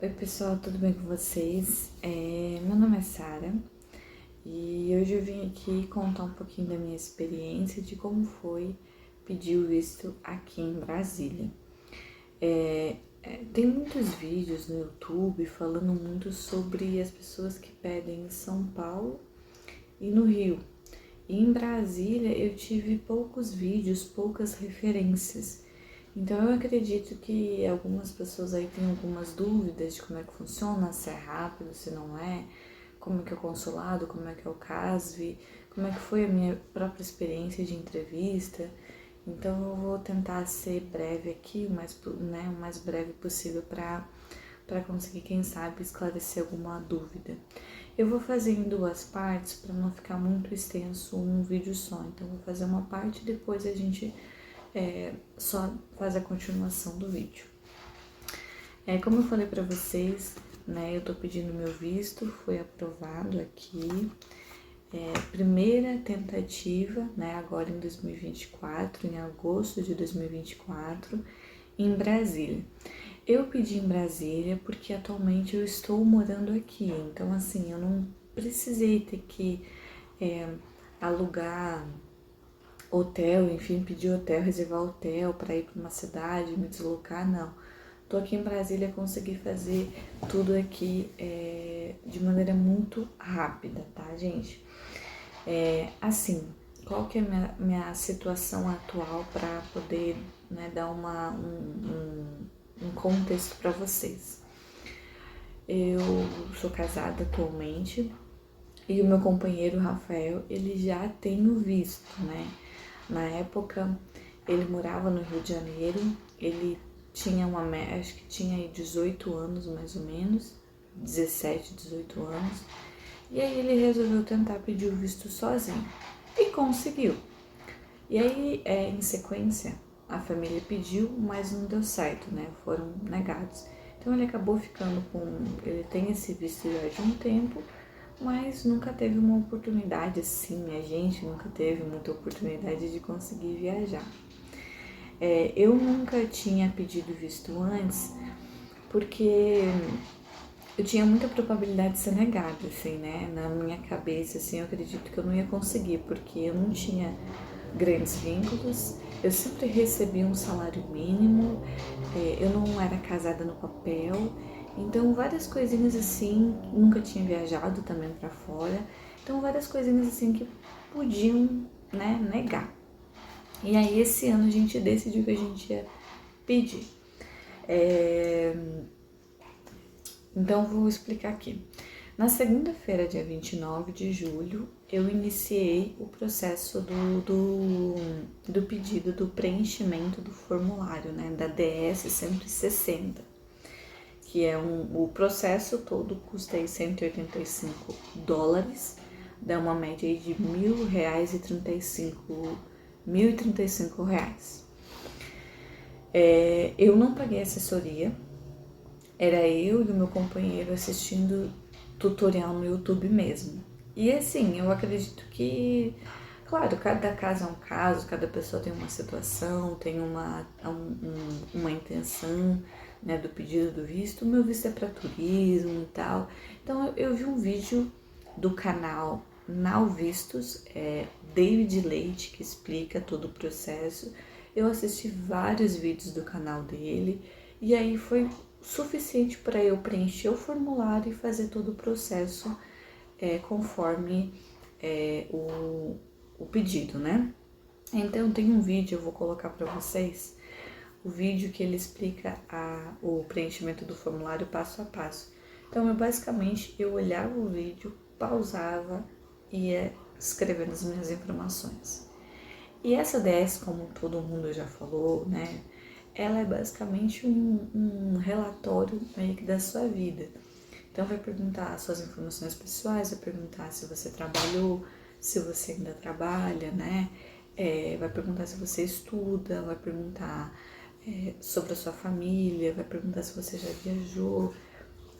Oi pessoal, tudo bem com vocês? Meu nome é Sara e hoje eu vim aqui contar um pouquinho da minha experiência de como foi pedir o visto aqui em Brasília. Tem muitos vídeos no YouTube falando muito sobre as pessoas que pedem em São Paulo e no Rio. E em Brasília eu tive poucos vídeos, poucas referências. Então eu acredito que algumas pessoas aí têm algumas dúvidas de como é que funciona, se é rápido, se não é, como é que é o consulado, como é que é o CASV, como é que foi a minha própria experiência de entrevista. Então eu vou tentar ser breve aqui, o mais breve possível para conseguir, quem sabe, esclarecer alguma dúvida. Eu vou fazer em duas partes para não ficar muito extenso um vídeo só. Então eu vou fazer uma parte e depois a gente só faz a continuação do vídeo. Como eu falei para vocês, né, eu tô pedindo meu visto, foi aprovado aqui. Primeira tentativa, né, agora em 2024, em agosto de 2024, em Brasília. Eu pedi em Brasília porque atualmente eu estou morando aqui, então assim, eu não precisei ter que alugar hotel, enfim, pedir hotel, reservar hotel para ir para uma cidade, me deslocar, não. Tô aqui em Brasília, consegui fazer tudo aqui de maneira muito rápida, tá, gente? Assim, qual que é a minha situação atual para poder, né, dar um contexto para vocês? Eu sou casada atualmente e o meu companheiro Rafael, ele já tem o visto, né? Na época, ele morava no Rio de Janeiro, ele tinha acho que tinha aí 18 anos mais ou menos, 17, 18 anos, e aí ele resolveu tentar pedir o visto sozinho e conseguiu. E aí, em sequência, a família pediu, mas não deu certo, né? Foram negados. Então ele acabou ficando com. Ele tem esse visto já de um tempo, mas nunca teve uma oportunidade assim, a gente nunca teve muita oportunidade de conseguir viajar. Eu nunca tinha pedido visto antes, porque eu tinha muita probabilidade de ser negada, assim, né? Na minha cabeça, assim, eu acredito que eu não ia conseguir, porque eu não tinha grandes vínculos, eu sempre recebi um salário mínimo, eu não era casada no papel, então várias coisinhas assim, nunca tinha viajado também para fora, então várias coisinhas assim que podiam, né, negar. E aí esse ano a gente decidiu que a gente ia pedir. Então vou explicar aqui. Na segunda-feira, dia 29 de julho, eu iniciei o processo do pedido do preenchimento do formulário, né, da DS 160, que é o processo todo custa aí US$ 185, dá uma média aí de R$ 1.035. Eu não paguei assessoria, era eu e o meu companheiro assistindo tutorial no YouTube mesmo. E assim, eu acredito que, claro, cada caso é um caso, cada pessoa tem uma situação, tem uma intenção, né, do pedido do visto. O meu visto é para turismo e tal. Então eu vi um vídeo do canal Now Vistos, David Leite, que explica todo o processo. Eu assisti vários vídeos do canal dele e aí foi suficiente para eu preencher o formulário e fazer todo o processo conforme o pedido, né? Então tem um vídeo, eu vou colocar para vocês, o vídeo que ele explica o preenchimento do formulário passo a passo. Então eu olhava o vídeo, pausava e ia escrevendo as minhas informações. E essa DS, como todo mundo já falou, né, ela é basicamente um relatório meio que da sua vida. Então vai perguntar suas informações pessoais, vai perguntar se você trabalhou, se você ainda trabalha, né? Vai perguntar se você estuda, vai perguntar sobre a sua família, vai perguntar se você já viajou,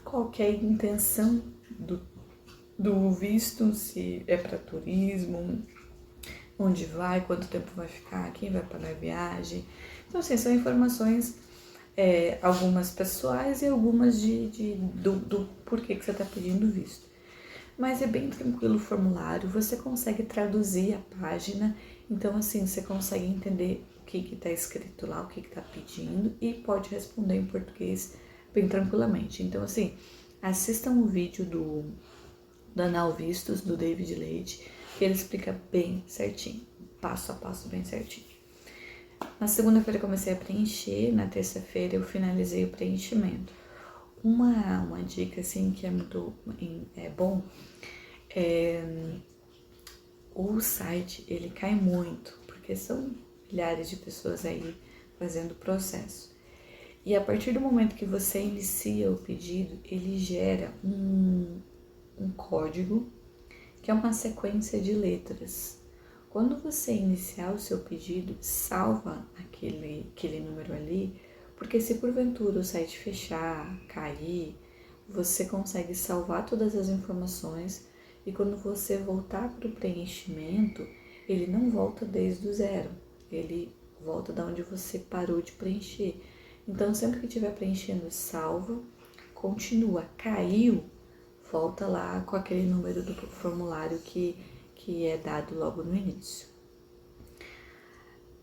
qual que é a intenção do visto, se é para turismo, onde vai, quanto tempo vai ficar, quem vai pagar a viagem. Então, assim, são informações algumas pessoais e algumas do porquê que você está pedindo visto. Mas é bem tranquilo o formulário, você consegue traduzir a página, então assim, você consegue entender o que está escrito lá, o que está pedindo e pode responder em português bem tranquilamente. Então assim, assistam o vídeo do Anal Vistos, do David Leite, que ele explica bem certinho, passo a passo bem certinho. Na segunda-feira eu comecei a preencher, na terça-feira eu finalizei o preenchimento. Uma dica assim que é muito bom, o site ele cai muito, porque são milhares de pessoas aí fazendo o processo. E a partir do momento que você inicia o pedido, ele gera um código que é uma sequência de letras. Quando você iniciar o seu pedido, salva aquele número ali, porque se porventura o site fechar, cair, você consegue salvar todas as informações e quando você voltar para o preenchimento, ele não volta desde o zero, ele volta da onde você parou de preencher. Então, sempre que estiver preenchendo, salva, continua, caiu, volta lá com aquele número do formulário que é dado logo no início.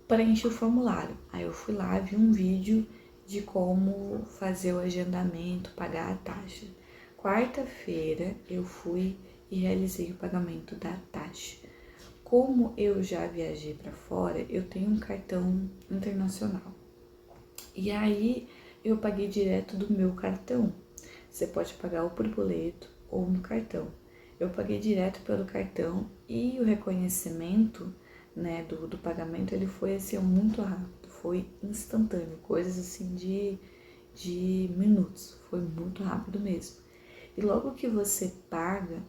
Preenchi o formulário, aí eu fui lá, vi um vídeo de como fazer o agendamento, pagar a taxa. Quarta-feira eu fui e realizei o pagamento da taxa. Como eu já viajei para fora, eu tenho um cartão internacional. E aí eu paguei direto do meu cartão. Você pode pagar ou por boleto ou no cartão. Eu paguei direto pelo cartão e o reconhecimento, né, do pagamento, ele foi assim muito rápido, foi instantâneo, coisas assim de minutos, foi muito rápido mesmo. E logo que você paga,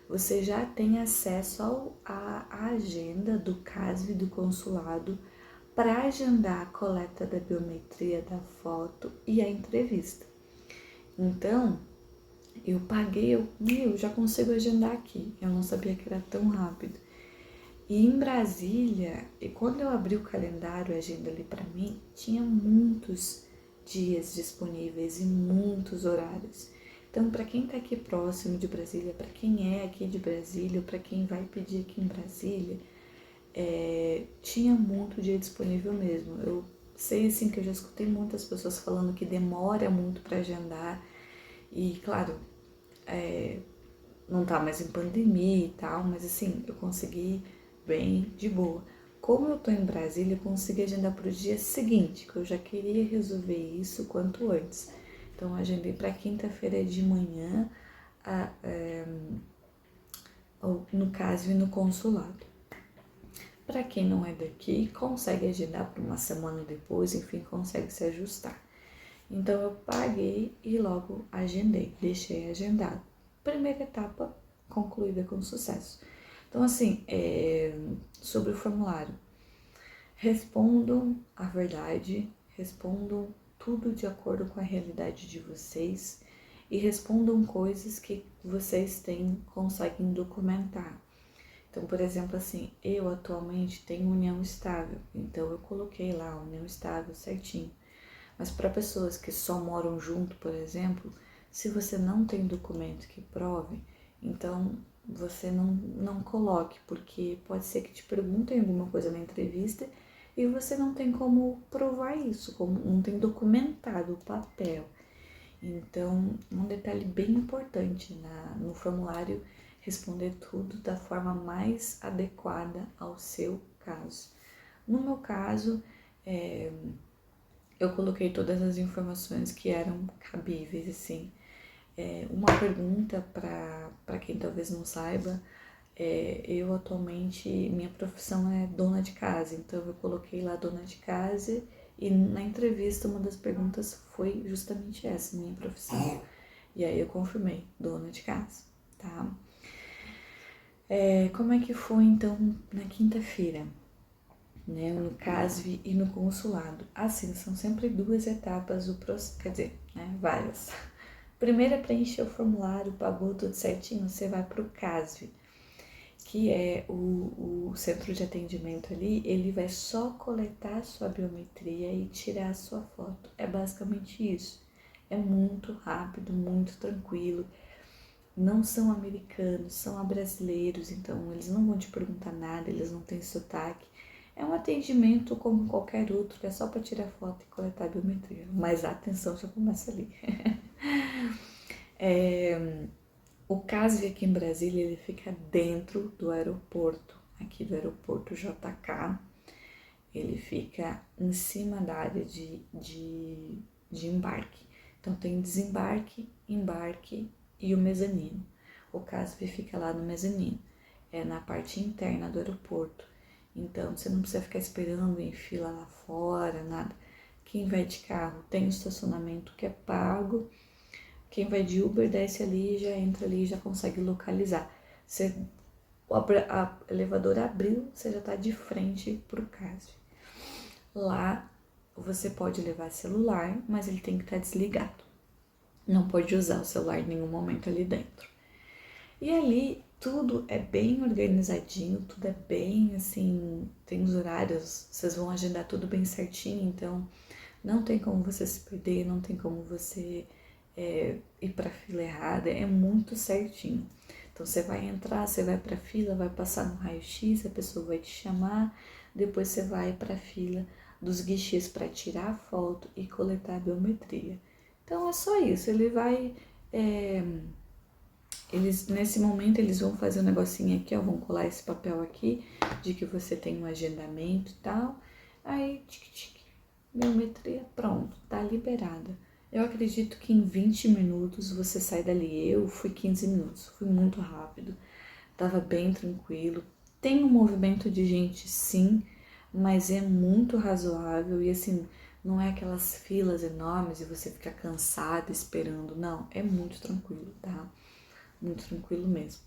você já tem acesso à agenda do CASV do consulado para agendar a coleta da biometria da foto e a entrevista. Então, eu paguei, eu já consigo agendar aqui. Eu não sabia que era tão rápido. E em Brasília, e quando eu abri o calendário, a agenda ali para mim, tinha muitos dias disponíveis e muitos horários. Então, para quem está aqui próximo de Brasília, para quem é aqui de Brasília, para quem vai pedir aqui em Brasília, tinha muito dia disponível mesmo. Eu sei assim que eu já escutei muitas pessoas falando que demora muito para agendar. E claro, não tá mais em pandemia e tal, mas assim, eu consegui bem de boa. Como eu tô em Brasília, eu consegui agendar pro dia seguinte, que eu já queria resolver isso quanto antes. Então, eu agendei para quinta-feira de manhã, no caso, e no consulado. Para quem não é daqui, consegue agendar para uma semana depois, enfim, consegue se ajustar. Então, eu paguei e logo agendei, deixei agendado. Primeira etapa concluída com sucesso. Então, assim, sobre o formulário, respondam a verdade, respondam tudo de acordo com a realidade de vocês e respondam coisas que vocês conseguem documentar. Então, por exemplo, assim, eu atualmente tenho união estável, então eu coloquei lá união estável certinho. Mas para pessoas que só moram junto, por exemplo, se você não tem documento que prove, então você não coloque, porque pode ser que te perguntem alguma coisa na entrevista e você não tem como provar isso, como não tem documentado o papel. Então, um detalhe bem importante no formulário, responder tudo da forma mais adequada ao seu caso. No meu caso, eu coloquei todas as informações que eram cabíveis, assim. Uma pergunta para quem talvez não saiba, eu atualmente, minha profissão é dona de casa, então eu coloquei lá dona de casa e na entrevista uma das perguntas foi justamente essa, minha profissão. E aí eu confirmei, dona de casa, tá? Como é que foi então na quinta-feira? Né, no CASV e no consulado. Assim, são sempre duas etapas do processo, quer dizer, né, várias. Primeiro é preencher o formulário, pagou tudo certinho, você vai para o CASV, que é o centro de atendimento ali, ele vai só coletar a sua biometria e tirar a sua foto. É basicamente isso. É muito rápido, muito tranquilo. Não são americanos, são brasileiros, então eles não vão te perguntar nada, eles não têm sotaque. É um atendimento como qualquer outro, é só para tirar foto e coletar a biometria. Mas a atenção já começa ali. O CASV aqui em Brasília, ele fica dentro do aeroporto, aqui do aeroporto JK. Ele fica em cima da área de embarque. Então tem desembarque, embarque e o mezanino. O CASV fica lá no mezanino, é na parte interna do aeroporto. Então você não precisa ficar esperando em fila lá fora, nada. Quem vai de carro tem um estacionamento que é pago. Quem vai de Uber desce ali, já entra ali e já consegue localizar. O elevador abriu, você já está de frente para o CASV. Lá você pode levar celular, mas ele tem que estar desligado. Não pode usar o celular em nenhum momento ali dentro. E ali tudo é bem organizadinho, tudo é bem assim, tem os horários, vocês vão agendar tudo bem certinho, então não tem como você se perder, não tem como você ir para fila errada, é muito certinho. Então você vai entrar, você vai para fila, vai passar no raio-x, a pessoa vai te chamar, depois você vai para fila dos guichês para tirar a foto e coletar a biometria. Então é só isso, ele vai, eles nesse momento eles vão fazer um negocinho aqui, ó, vão colar esse papel aqui de que você tem um agendamento e tal, aí biometria, pronto, tá liberada. Eu acredito que em 20 minutos você sai dali. Eu fui 15 minutos, fui muito rápido, tava bem tranquilo. Tem um movimento de gente sim, mas é muito razoável e assim, não é aquelas filas enormes e você fica cansado esperando, não, é muito tranquilo, tá? Muito tranquilo mesmo.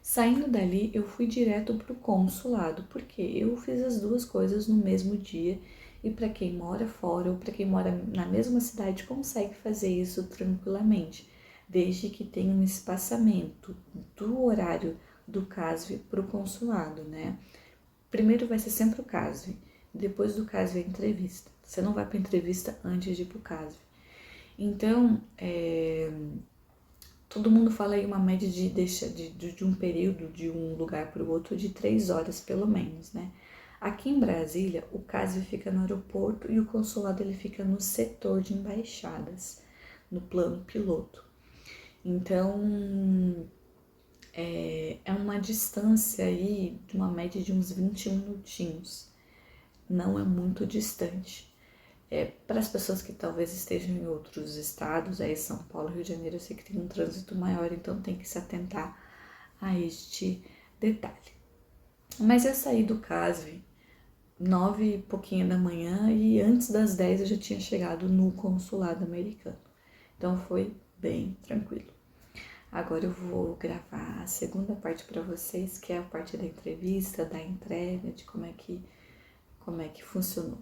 Saindo dali, eu fui direto pro consulado, porque eu fiz as duas coisas no mesmo dia e para quem mora fora ou para quem mora na mesma cidade consegue fazer isso tranquilamente, desde que tenha um espaçamento do horário do CASV para o consulado, né? Primeiro vai ser sempre o CASV, depois do CASV a entrevista. Você não vai para entrevista antes de ir para o CASV. Então, todo mundo fala aí uma média de um período de um lugar para o outro de 3 horas pelo menos, né? Aqui em Brasília, o CASV fica no aeroporto e o consulado ele fica no setor de embaixadas, no plano piloto. Então, é uma distância aí de uma média de uns 20 minutinhos. Não é muito distante. Para as pessoas que talvez estejam em outros estados, aí São Paulo, Rio de Janeiro, eu sei que tem um trânsito maior, então tem que se atentar a este detalhe. Mas eu saí do CASV 9 e pouquinho da manhã e antes das 10 eu já tinha chegado no consulado americano. Então foi bem tranquilo. Agora eu vou gravar a segunda parte para vocês, que é a parte da entrevista, da entrega, de como é que funcionou.